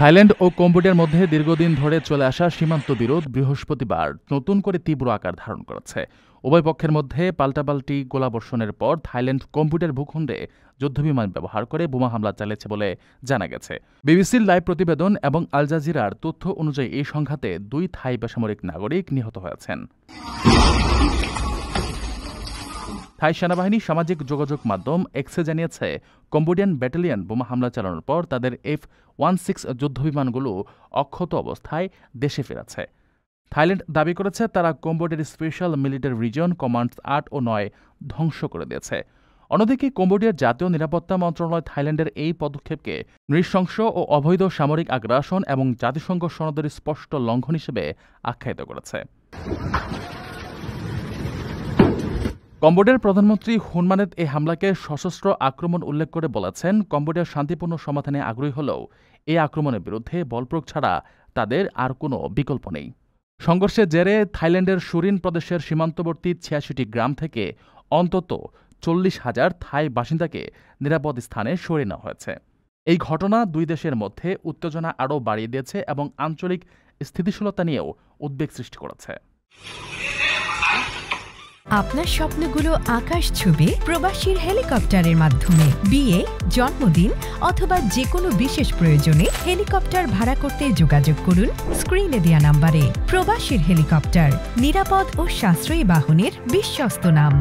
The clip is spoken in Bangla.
থাইল্যান্ড ও কম্বোডিয়ার মধ্যে দীর্ঘদিন ধরে চলে আসা সীমান্ত বিরোধ বৃহস্পতিবার নতুন করে তীব্র আকার ধারণ করেছে। উভয় পক্ষের মধ্যে পাল্টাপাল্টি গোলাবর্ষণের পর থাইল্যান্ড কম্বোডিয়ার ভূখণ্ডে যুদ্ধবিমান ব্যবহার করে বোমা হামলা চালিয়েছে বলে জানা গেছে। বিবিসির লাইভ প্রতিবেদন এবং আল জাজিরার তথ্য অনুযায়ী এই সংঘাতে 2 থাই বেসামরিক নাগরিক নিহত হয়েছেন। থাই সেনাবাহিনী সামাজিক যোগাযোগ মাধ্যম এক্সে জানিয়েছে, কম্বোডিয়ান ব্যাটালিয়ন বোমা হামলা চালানোর পর তাদের F-16 যুদ্ধবিমানগুলো অক্ষত অবস্থায় দেশে ফেরেছে। থাইল্যান্ড দাবি করেছে তারা কম্বোডিয়ার স্পেশাল মিলিটারি রিজন কমান্ডস 8 ও 9 ধ্বংস করে দিয়েছে। অন্যদিকে কম্বোডিয়ার জাতীয় নিরাপত্তা মন্ত্রণালয় থাইল্যান্ডের এই পদক্ষেপকে নৃশংস ও অবৈধ সামরিক আগ্রাসন এবং জাতিসংঘ সনদের স্পষ্ট লঙ্ঘন হিসেবে আখ্যায়িত করেছে। কম্বোডিয়ার প্রধানমন্ত্রী হুন মানেত এই হামলাকে সশস্ত্র আক্রমণ উল্লেখ করে বলেছেন, কম্বোডিয়ার শান্তিপূর্ণ সমাধানে আগ্রহী হলেও এই আক্রমণের বিরুদ্ধে বলপ্রয়োগ ছাড়া তাদের আর কোনো বিকল্প নেই। সংঘর্ষের জেরে থাইল্যান্ডের সুরিন প্রদেশের সীমান্তবর্তী 86টি গ্রাম থেকে অন্তত 40,000 থাই বাসিন্দাকে নিরাপদ স্থানে সরিয়ে নেওয়া হয়েছে। এই ঘটনা দুই দেশের মধ্যে উত্তেজনা আরও বাড়িয়ে দিয়েছে এবং আঞ্চলিক স্থিতিশীলতা নিয়েও উদ্বেগ সৃষ্টি করেছে। আপনার স্বপ্নগুলো আকাশ ছুবে প্রবাসীর হেলিকপ্টারের মাধ্যমে। বিয়ে, জন্মদিন অথবা যে কোনো বিশেষ প্রয়োজনে হেলিকপ্টার ভাড়া করতে যোগাযোগ করুন স্ক্রিনে দেয়া নাম্বারে। প্রবাসীর হেলিকপ্টার, নিরাপদ ও সাশ্রয়ী বাহনের বিশ্বস্ত নাম।